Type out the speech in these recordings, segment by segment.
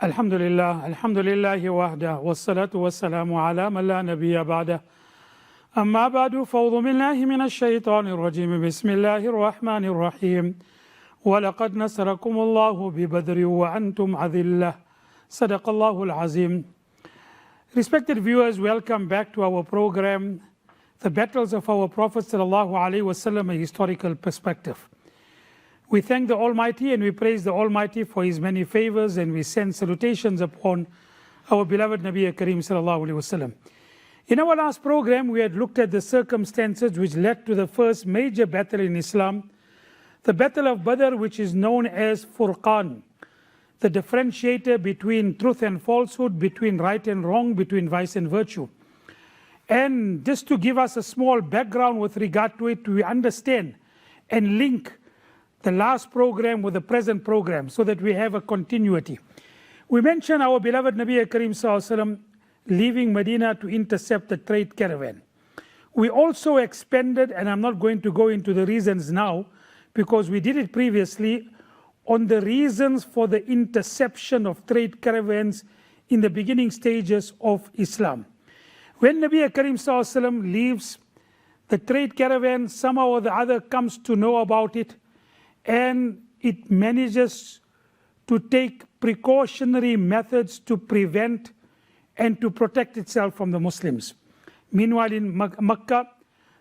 Alhamdulillah, alhamdulillahi wahda, wassalatu wassalamu ala man la nabiyya ba'da. Amma ba'du, fa'udhu billahi minash shaitanir rajim. Bismillahir rahmanir rahim. Wa laqad nasarakumullahu bi badri wa antum adillah. Sadaqallahu al-azim. Respected viewers, welcome back to our program, The Battles of Our Prophet sallallahu alaihi wasallam, a historical perspective. We thank the Almighty and we praise the Almighty for His many favors, and we send salutations upon our beloved Nabi Kareem sallallahu alaihi wasallam. In our last program, we had looked at the circumstances which led to the first major battle in Islam, the Battle of Badr, which is known as Furqan, the differentiator between truth and falsehood, between right and wrong, between vice and virtue. And just to give us a small background with regard to it, we understand and link the last program with the present program so that we have a continuity. We mentioned our beloved Nabi Kareem sallallahu alaihi wasallam leaving Medina to intercept the trade caravan. We also expanded, and I'm not going to go into the reasons now because we did it previously, on the reasons for the interception of trade caravans in the beginning stages of Islam. When Nabi Kareem sallallahu alaihi wasallam leaves the trade caravan, somehow or the other comes to know about it, and it manages to take precautionary methods to prevent and to protect itself from the Muslims. Meanwhile, in Makkah,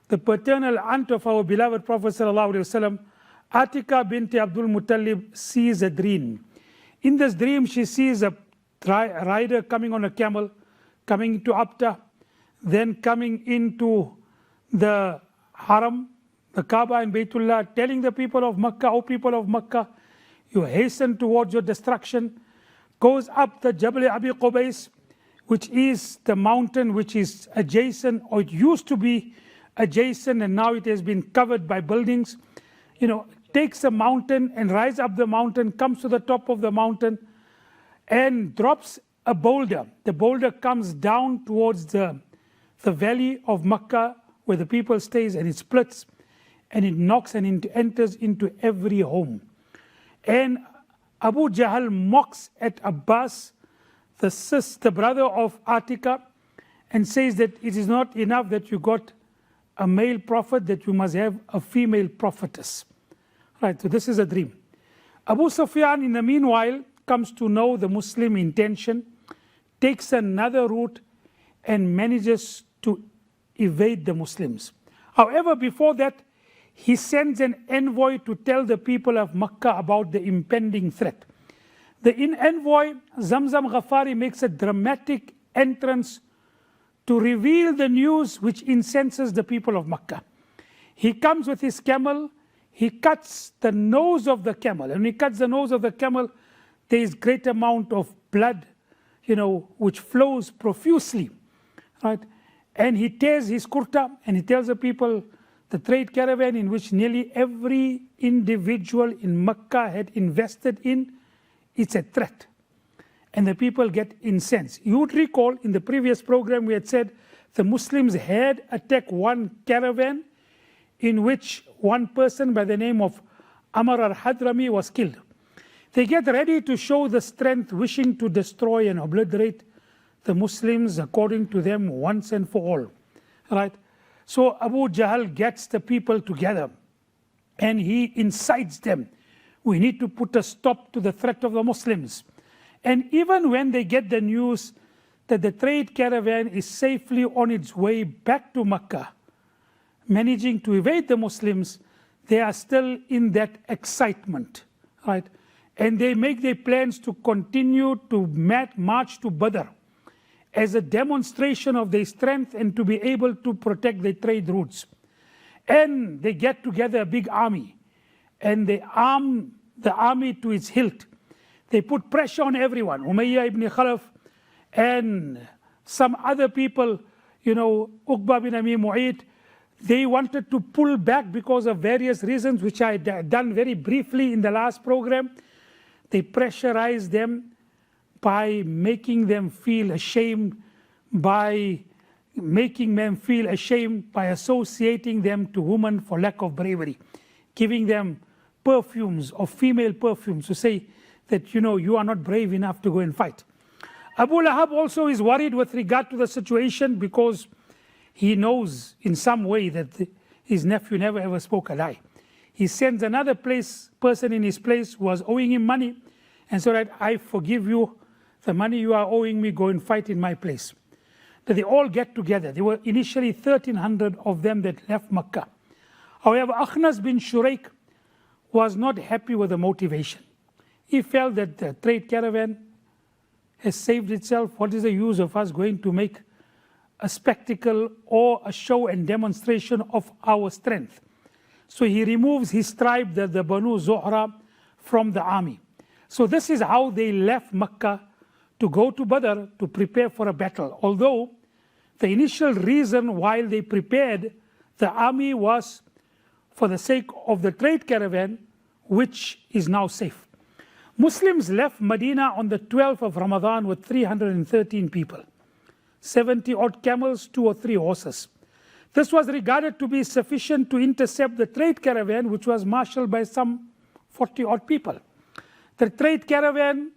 the paternal aunt of our beloved Prophet sallallahu alaihi wasallam, Atika bint Abdul Muttalib, sees a dream. In this dream, she sees a rider coming on a camel, coming into Abta, then coming into the Haram, the Kaaba and Baytullah, telling the people of Makkah, "O people of Makkah, you hasten towards your destruction," goes up the Jabal Abi Qubais, which is the mountain which is adjacent, or it used to be adjacent and now it has been covered by buildings. Takes a mountain and rises up the mountain, comes to the top of the mountain and drops a boulder. The boulder comes down towards the valley of Makkah where the people stays, and it splits. And it knocks and it enters into every home. And Abu Jahl mocks at Abbas, the brother of Atika, and says that it is not enough that you got a male prophet, that you must have a female prophetess. Right, so this is a dream. Abu Sufyan, in the meanwhile, comes to know the Muslim intention, takes another route, and manages to evade the Muslims. However, before that, he sends an envoy to tell the people of Makkah about the impending threat. The envoy, Zamzam Ghafari, makes a dramatic entrance to reveal the news which incenses the people of Makkah. He comes with his camel, he cuts the nose of the camel. And when he cuts the nose of the camel, there is great amount of blood, which flows profusely. Right? And he tears his kurta and he tells the people, the trade caravan in which nearly every individual in Makkah had invested in, it's a threat. And the people get incensed. You would recall in the previous program we had said the Muslims had attacked one caravan in which one person by the name of Amr al-Hadrami was killed. They get ready to show the strength, wishing to destroy and obliterate the Muslims according to them once and for all. Right? So Abu Jahl gets the people together and he incites them. We need to put a stop to the threat of the Muslims. And even when they get the news that the trade caravan is safely on its way back to Makkah, managing to evade the Muslims, they are still in that excitement. Right? And they make their plans to continue to march to Badr as a demonstration of their strength and to be able to protect their trade routes. And they get together a big army and they arm the army to its hilt. They put pressure on everyone. Umayyah ibn Khalaf and some other people, Uqba bin Abi Mu'ayt, they wanted to pull back because of various reasons, which I done very briefly in the last program. They pressurized them by making them feel ashamed, by associating them to women for lack of bravery, giving them perfumes or female perfumes to say that, you are not brave enough to go and fight. Abu Lahab also is worried with regard to the situation because he knows in some way that his nephew never ever spoke a lie. He sends another person in his place who was owing him money and so that I forgive you the money you are owing me, go and fight in my place. That they all get together. There were initially 1,300 of them that left Makkah. However, Akhnas bin Shuraik was not happy with the motivation. He felt that the trade caravan has saved itself. What is the use of us going to make a spectacle or a show and demonstration of our strength? So he removes his tribe, the Banu Zuhra, from the army. So this is how they left Makkah to go to Badr to prepare for a battle. Although the initial reason why they prepared the army was for the sake of the trade caravan, which is now safe. Muslims left Medina on the 12th of Ramadan with 313 people, 70 odd camels, 2 or 3 horses. This was regarded to be sufficient to intercept the trade caravan, which was marshaled by some 40 odd people. The trade caravan,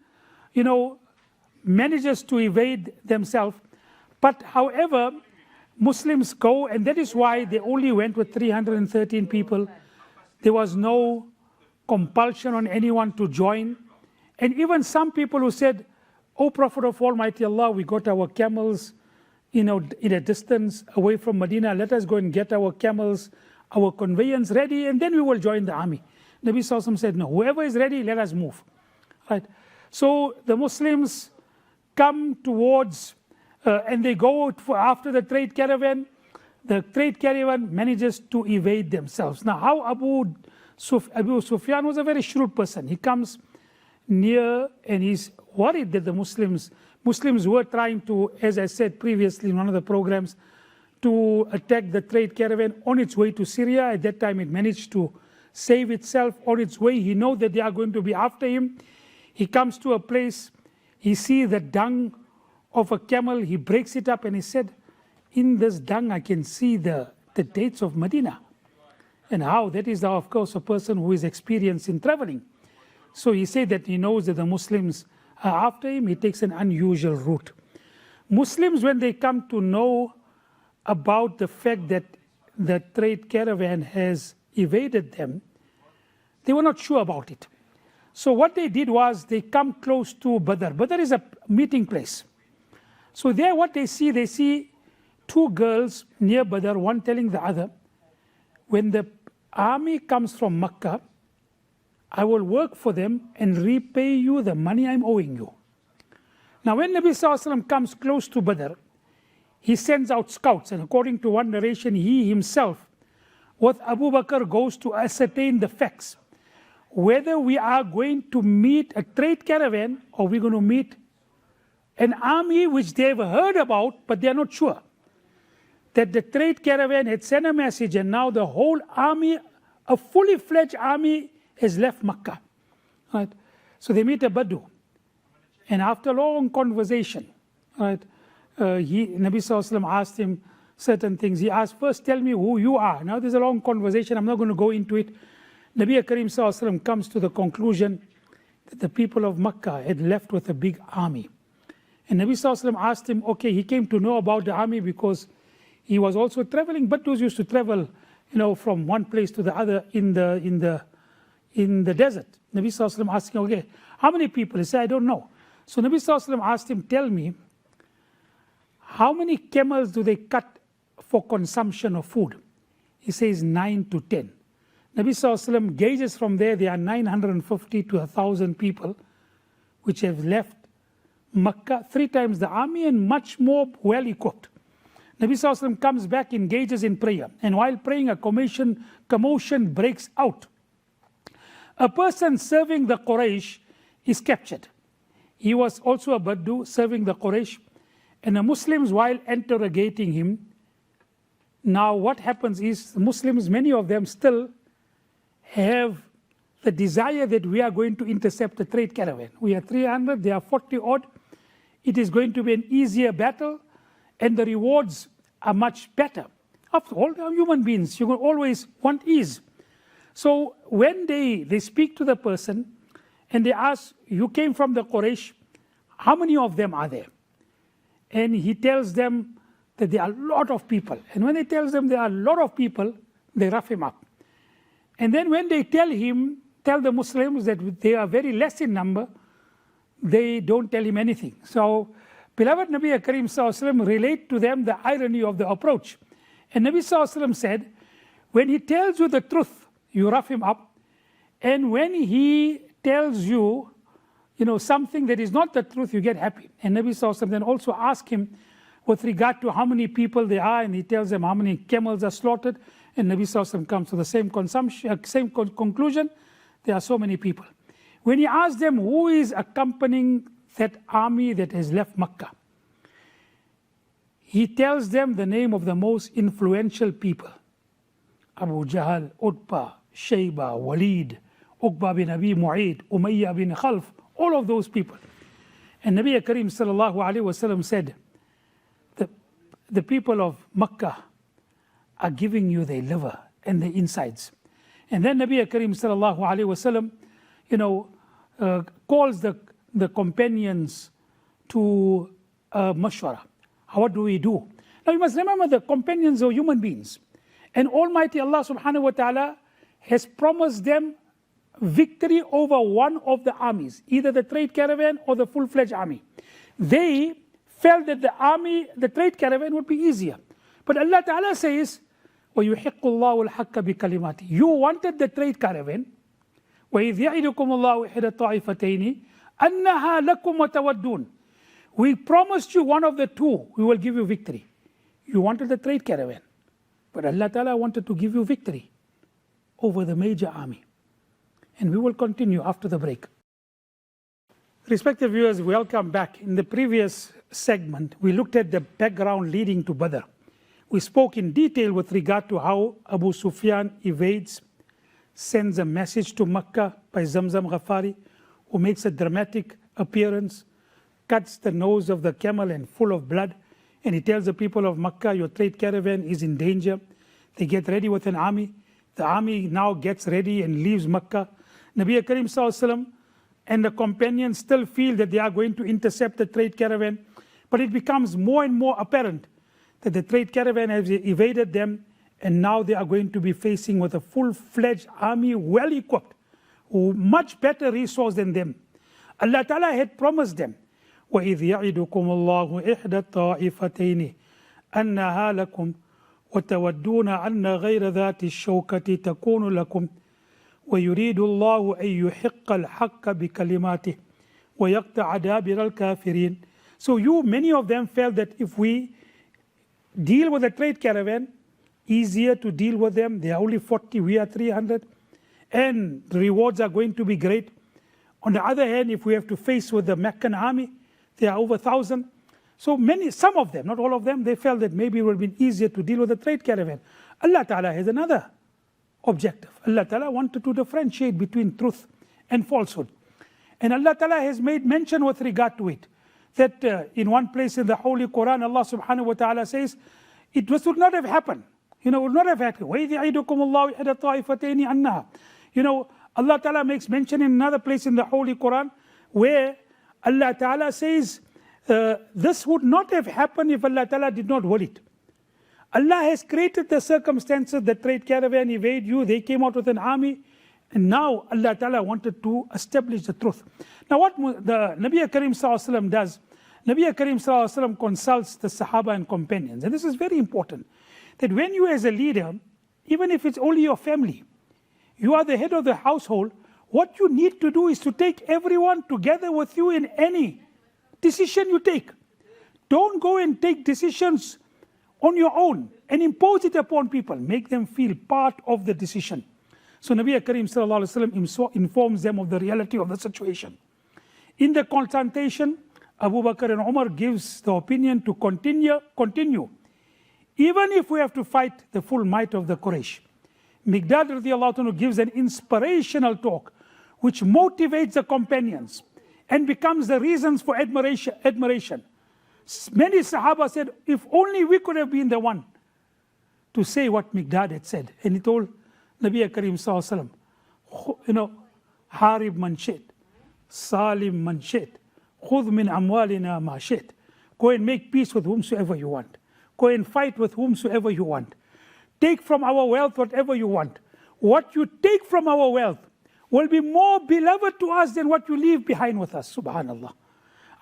manages to evade themselves. But however, Muslims go, and that is why they only went with 313 people. There was no compulsion on anyone to join. And even some people who said, "O Prophet of Almighty Allah, we got our camels, in a distance away from Medina. Let us go and get our camels, our conveyance ready, and then we will join the army." Nabi Sallallahu Alaihi Wasallam said, "No, whoever is ready, let us move." Right? So the Muslims come towards, and they go after the trade caravan. The trade caravan manages to evade themselves. Now, how Abu Sufyan was a very shrewd person. He comes near and he's worried that the Muslims were trying to, as I said previously in one of the programs, to attack the trade caravan on its way to Syria. At that time, it managed to save itself on its way. He knows that they are going to be after him. He comes to a place, he sees the dung of a camel, he breaks it up and he said, "In this dung I can see the dates of Medina." And how? That is, of course, a person who is experienced in traveling. So he said that he knows that the Muslims are after him. He takes an unusual route. Muslims, when they come to know about the fact that the trade caravan has evaded them, they were not sure about it. So what they did was they come close to Badr. Badr is a meeting place. So there what they see 2 girls near Badr, one telling the other, "When the army comes from Makkah, I will work for them and repay you the money I'm owing you." Now when Nabi Sallallahu Alaihi Wasallam comes close to Badr, he sends out scouts, and according to one narration, he himself with Abu Bakr goes to ascertain the facts, whether we are going to meet a trade caravan or we're going to meet an army which they've heard about, but they're not sure. That the trade caravan had sent a message and now the whole army, a fully fledged army, has left Makkah. Right? So they meet a Badu. And after a long conversation, right, Nabi Sallallahu Alaihi Wasallam asked him certain things. He asked, "First tell me who you are." Now there's a long conversation, I'm not going to go into it. Nabi Karim Sallallahu Alaihi Wasallam comes to the conclusion that the people of Makkah had left with a big army. And Nabi Sallallahu Alaihi Wasallam asked him, okay, he came to know about the army because he was also traveling. Badus used to travel, from one place to the other in the desert. Nabi Sallallahu Alaihi Wasallam asked him, okay, how many people? He said, "I don't know." So Nabi Sallallahu Alaihi Wasallam asked him, "Tell me, how many camels do they cut for consumption of food?" He says 9 to 10. Nabi Sallallahu Alaihi Wasallam gauges from there are 950 to 1,000 people which have left Makkah, 3 times the army and much more well equipped. Nabi Sallallahu Alaihi Wasallam comes back, engages in prayer, and while praying a commotion breaks out. A person serving the Quraysh is captured. He was also a Baddu serving the Quraysh, and the Muslims, while interrogating him, now what happens is the Muslims, many of them still have the desire that we are going to intercept the trade caravan. We are 300, they are 40 odd. It is going to be an easier battle and the rewards are much better. After all, they are human beings. You will always want ease. So when they speak to the person And they ask, you came from the Quraysh, how many of them are there? And he tells them that there are a lot of people. And when he tells them there are a lot of people, they rough him up. And then when they tell the Muslims that they are very less in number, they don't tell him anything. So beloved Nabi Karim Sallallahu Alaihi Wasallam relate to them the irony of the approach. And Nabi Sallallahu Alaihi Wasallam said, when he tells you the truth, you rough him up. And when he tells you, something that is not the truth, you get happy. And Nabi Sallallahu Alaihi Wasallam then also ask him with regard to how many people there are, and he tells them how many camels are slaughtered. And Nabi Sallallahu Alaihi Wasallam comes to the same conclusion, there are so many people. When he asks them who is accompanying that army that has left Makkah, he tells them the name of the most influential people. Abu Jahl, Utbah, Shayba, Walid, Uqba bin Abi Mu'ayt, Umayyah bin Khalf, all of those people. And Nabi Karim Sallallahu Alaihi Wasallam said, the people of Makkah are giving you their liver and their insides. And then Nabi Karim Sallallahu Alaihi Wasallam, calls the companions to mashwara. What do we do? Now you must remember the companions are human beings. And Almighty Allah subhanahu wa ta'ala has promised them victory over one of the armies, either the trade caravan or the full-fledged army. They felt that the trade caravan would be easier. But Allah Ta'ala says, وَيُحِقُّ اللَّهُ الْحَقَّ بِكَلِمَاتِهِ. You wanted the trade caravan. وَإِذْ يَعِدُكُمُ اللَّهُ إِحْدَى الطَّائِفَتَيْنِ أَنَّهَا لَكُمْ وَتَوَدُّونَ. We promised you one of the two, we will give you victory. You wanted the trade caravan. But Allah Ta'ala wanted to give you victory over the major army. And we will continue after the break. Respected viewers, welcome back. In the previous segment, we looked at the background leading to Badr. We spoke in detail with regard to how Abu Sufyan evades, sends a message to Makkah by Zamzam Ghafari, who makes a dramatic appearance, cuts the nose of the camel and full of blood, and he tells the people of Makkah, your trade caravan is in danger. They get ready with an army. The army now gets ready and leaves Makkah. Nabi Karim Sallallahu Alaihi Wasallam and the companions still feel that they are going to intercept the trade caravan, but it becomes more and more apparent that the trade caravan has evaded them, and now they are going to be facing with a full-fledged army, well equipped, much better resource than them. Allah Ta'ala had promised them, وَإِذْ يَعِدُكُمُ اللَّهُ إِحْدَى الطَّائِفَتَيْنِ أَنَّهَا لَكُمْ وَتَوَدُّونَ عَنَّ غَيْرَ ذَاتِ الشَّوْكَةِ تَكُونُ لَكُمْ وَيُرِيدُ اللَّهُ أَن يُحِقَّ الْحَقَّ بِكَلِمَاتِهِ وَيَقْطَعَ دَابِرَ الْكَافِرِينَ. So many of them felt that if we deal with the trade caravan, easier to deal with them. They are only 40, we are 300, and the rewards are going to be great. On the other hand, if we have to face with the Meccan army, they are over 1,000. So some of them, not all of them, they felt that maybe it would have been easier to deal with the trade caravan. Allah Ta'ala has another objective. Allah Ta'ala wanted to differentiate between truth and falsehood. And Allah Ta'ala has made mention with regard to it. That in one place in the Holy Quran, Allah Subhanahu wa Ta'ala says, this would not have happened. Would not have happened. وَإِذْ يَعِدُكُمُ اللَّهُ إِحْدَى الطَّائِفَتَيْنِ أَنَّهَا. Allah Ta'ala makes mention in another place in the Holy Quran where Allah Ta'ala says, this would not have happened if Allah Ta'ala did not will it. Allah has created the circumstances, the trade caravan evade you, they came out with an army, and now Allah Ta'ala wanted to establish the truth. Now what the Nabi Karim Sallallahu Alaihi Wasallam does, Nabi Karim Sallallahu Alaihi Wasallam consults the Sahaba and companions. And this is very important, that when you as a leader, even if it's only your family, you are the head of the household, what you need to do is to take everyone together with you in any decision you take. Don't go and take decisions on your own and impose it upon people. Make them feel part of the decision. So Nabi Karim Sallallahu Alaihi Wasallam informs them of the reality of the situation. In the consultation, Abu Bakr and Umar gives the opinion to continue, even if we have to fight the full might of the Quraysh. Miqdad radiallahu anhu gives an inspirational talk which motivates the companions and becomes the reasons for admiration. Many Sahaba said, if only we could have been the one to say what Miqdad had said. And he told Nabi Karim Sallallahu Alaihi Wasallam, harib man shit, Salim man shit. Khudh min amwalina ma shit. Go and make peace with whomsoever you want. Go and fight with whomsoever you want. Take from our wealth whatever you want. What you take from our wealth will be more beloved to us than what you leave behind with us. Subhanallah.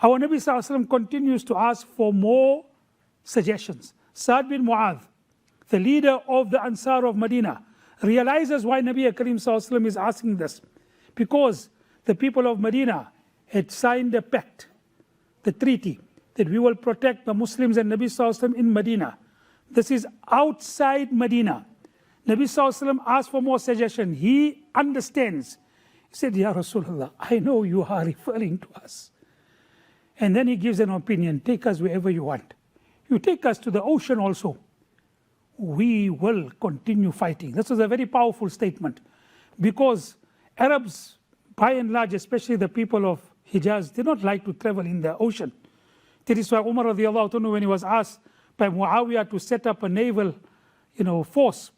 Our Nabi Sallallahu Alaihi Wasallam continues to ask for more suggestions. Sa'd bin Mu'adh, the leader of the Ansar of Medina, realizes why Nabi Karim Sallallahu Alaihi Wasallam is asking this. Because the people of Medina had signed a pact, the treaty, that we will protect the Muslims and Nabi Sallallahu Alaihi Wasallam in Medina. This is outside Medina. Nabi Sallallahu Alaihi Wasallam asked for more suggestion. He understands. He said, Ya Rasulullah, I know you are referring to us. And then he gives an opinion. Take us wherever you want. You take us to the ocean also. We will continue fighting. This was a very powerful statement. Because Arabs, by and large, especially the people of Hijaz, did not like to travel in the ocean. That is why Umar radiallahu anhu, when he was asked by Muawiyah to set up a naval force,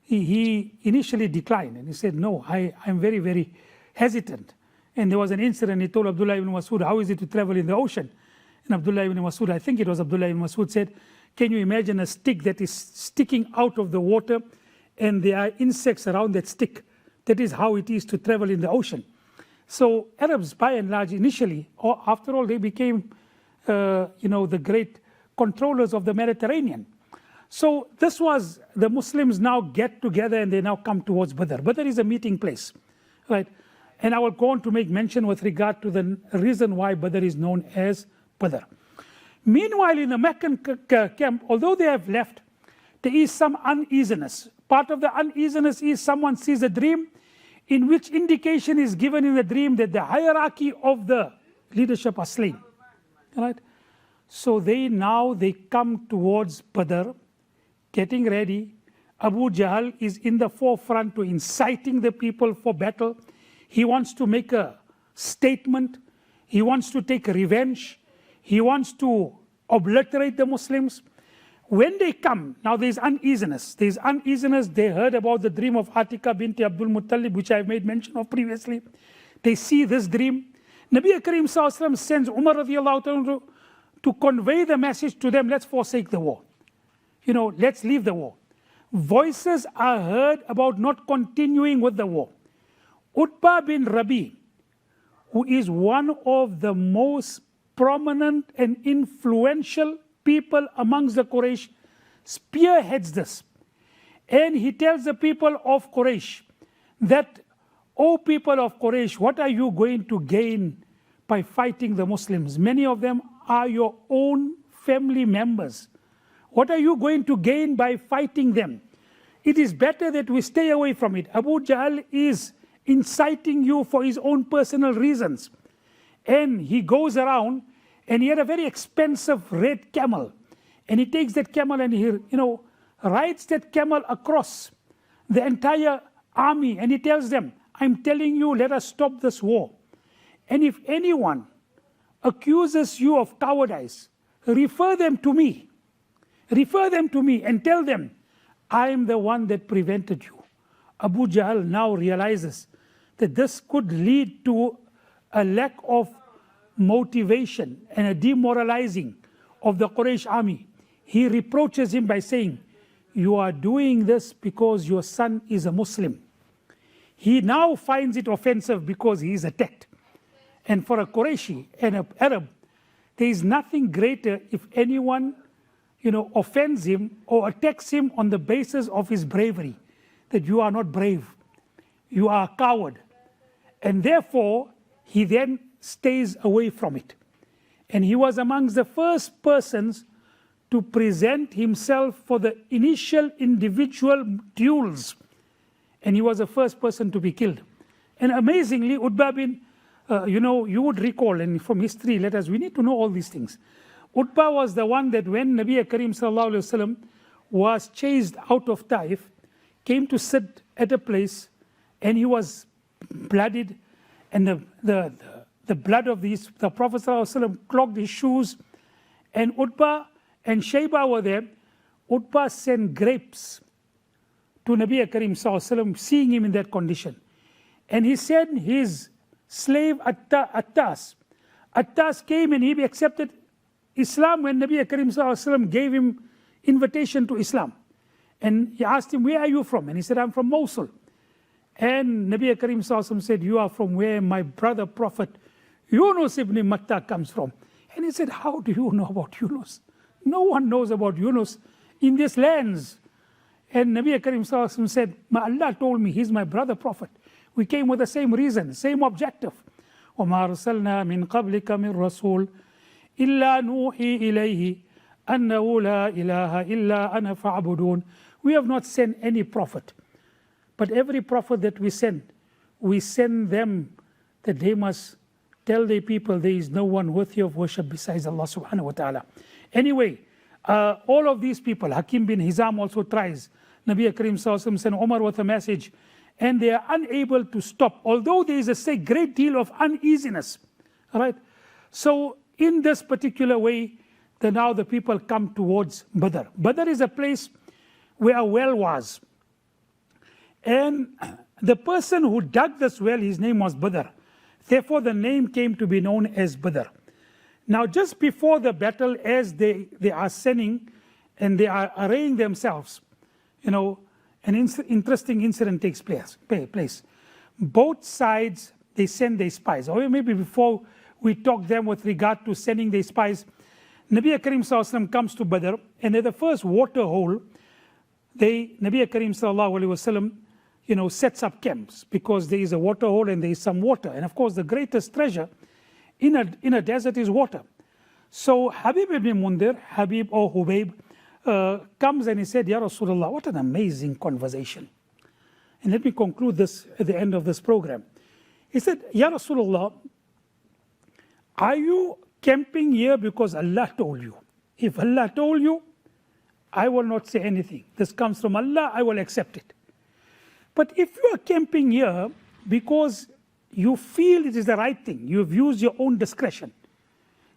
he initially declined. And he said, no, I'm very, very hesitant. And there was an incident, he told Abdullah ibn Masud, how is it to travel in the ocean? And Abdullah ibn Masud, I think it was Abdullah ibn Masud, said, can you imagine a stick that is sticking out of the water and there are insects around that stick? That is how it is to travel in the ocean. So Arabs, by and large, initially, or after all, they became, the great controllers of the Mediterranean. So this was, the Muslims now get together and they now come towards Badr. Badr is a meeting place, right? And I will go on to make mention with regard to the reason why Badr is known as Badr. Meanwhile, in the Meccan camp, although they have left, there is some uneasiness. Part of the uneasiness is someone sees a dream in which indication is given in the dream that the hierarchy of the leadership are slain. Right? So they come towards Badr, getting ready. Abu Jahl is in the forefront to inciting the people for battle. He wants to make a statement. He wants to take revenge. He wants to obliterate the Muslims. When they come, now there's uneasiness. There's uneasiness. They heard about the dream of Atika binti Abdul Muttalib, which I've made mention of previously. They see this dream. Nabi Karim Sallallahu Alaihi Wasallam sends Umar radiallahu anhu to convey the message to them, let's forsake the war. Let's leave the war. Voices are heard about not continuing with the war. Utbah bin Rabi, who is one of the most prominent and influential people amongst the Quraysh, spearheads this. And he tells the people of Quraysh that, O people of Quraysh, what are you going to gain by fighting the Muslims? Many of them are your own family members. What are you going to gain by fighting them? It is better that we stay away from it. Abu Jahl is inciting you for his own personal reasons. And he goes around and he had a very expensive red camel. And he takes that camel and he, rides that camel across the entire army. And he tells them, I'm telling you, let us stop this war. And if anyone accuses you of cowardice, refer them to me. Refer them to me and tell them, I am the one that prevented you. Abu Jahl now realizes that this could lead to a lack of motivation and a demoralizing of the Quraysh army. He reproaches him by saying, you are doing this because your son is a Muslim. He now finds it offensive because he is attacked. And for a Qurayshi and an Arab, there is nothing greater if anyone offends him or attacks him on the basis of his bravery, that you are not brave, you are a coward. And therefore, he then stays away from it. And he was amongst the first persons to present himself for the initial individual duels. And he was the first person to be killed. And amazingly, Utbah bin, you would recall, and from history letters, we need to know all these things. Utbah was the one that when Nabi Karim Sallallahu Alaihi Wasallam was chased out of Taif, came to sit at a place, and he was bloodied, and the blood of the Prophet Sallallahu Alaihi Wasallam clogged his shoes, and Utbah and Shayba were there. Utbah sent grapes to Nabi Karim Sallallahu Alaihi Wasallam, seeing him in that condition. And he sent his slave Attas. Attas came and he accepted Islam when Nabi Karim Sallallahu Alaihi Wasallam gave him invitation to Islam. And he asked him, where are you from? And he said, I'm from Mosul. And Nabi Karim Sallallahu Alaihi Wasallam said, you are from where my brother Prophet Yunus ibn Matta comes from. And he said, how do you know about Yunus? No one knows about Yunus in these lands. And Nabi Karim Sallallahu Alaihi Wasallam said, Allah told me he's my brother Prophet. We came with the same reason, same objective. وَمَا أَرْسَلْنَا مِن قَبْلِكَ مِن رَسُولٍ إِلَّا نُوحِي إِلَيْهِ أَنَّهُ لَا إِلَهَ إِلَّا أَنَا فَاعْبُدُونَ. We have not sent any prophet. But every prophet that we send them that they must tell their people there is no one worthy of worship besides Allah subhanahu wa ta'ala. Anyway, all of these people, Hakim bin Hizam also tries. Nabi Karim Sallallahu Alaihi Wasallam sent Umar with a message, and they are unable to stop, although there is a great deal of uneasiness. All right? So in this particular way, now the people come towards Badr. Badr is a place where a well was. And the person who dug this well, his name was Badr. Therefore, the name came to be known as Badr. Now, just before the battle, as they are sending and they are arraying themselves, an interesting incident takes place. Both sides, they send their spies. Or maybe before we talk them with regard to sending their spies, Nabi Karim Sallallahu Alaihi Wasallam comes to Badr, and at the first water hole, Nabi Karim Sallallahu Alaihi Wasallam sets up camps, because there is a water hole and there is some water. And of course, the greatest treasure in a desert is water. So Habib ibn Mundir, Habib or Hubayb, comes and he said, Ya Rasulullah, what an amazing conversation. And let me conclude this at the end of this program. He said, Ya Rasulullah, are you camping here because Allah told you? If Allah told you, I will not say anything. This comes from Allah, I will accept it. But if you are camping here because you feel it is the right thing, you have used your own discretion,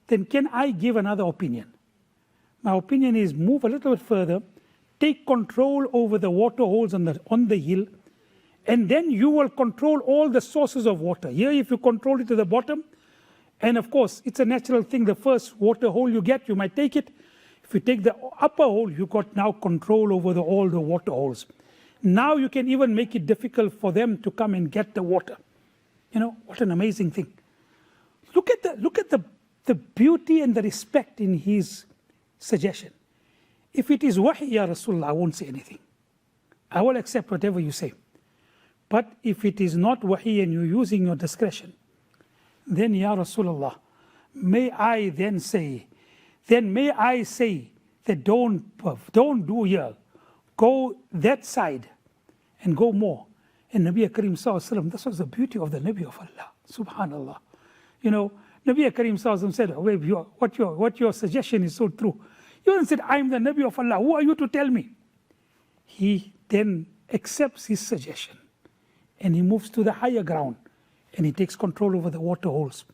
then can I give another opinion? My opinion is move a little bit further, take control over the water holes on the hill, and then you will control all the sources of water. Here, if you control it to the bottom, and of course, it's a natural thing, the first water hole you get, you might take it. If you take the upper hole, you got now control over all the water holes. Now you can even make it difficult for them to come and get the water. What an amazing thing. Look at the beauty and the respect in his suggestion. If it is wahi, Ya Rasulullah, I won't say anything. I will accept whatever you say. But if it is not wahi and you're using your discretion, then Ya Rasulullah, may I say that don't do here. Go that side and go more. And Nabi Karim Sallallahu Alaihi Wasallam, this was the beauty of the Nabi of Allah. Subhanallah. Nabi Karim Sallallahu Alaihi Wasallam said, what your suggestion is so true. You even said, I am the Nabi of Allah. Who are you to tell me? He then accepts his suggestion and he moves to the higher ground and he takes control over the water holes.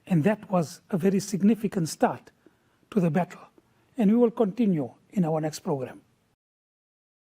And that was a very significant start to the battle. And we will continue in our next program.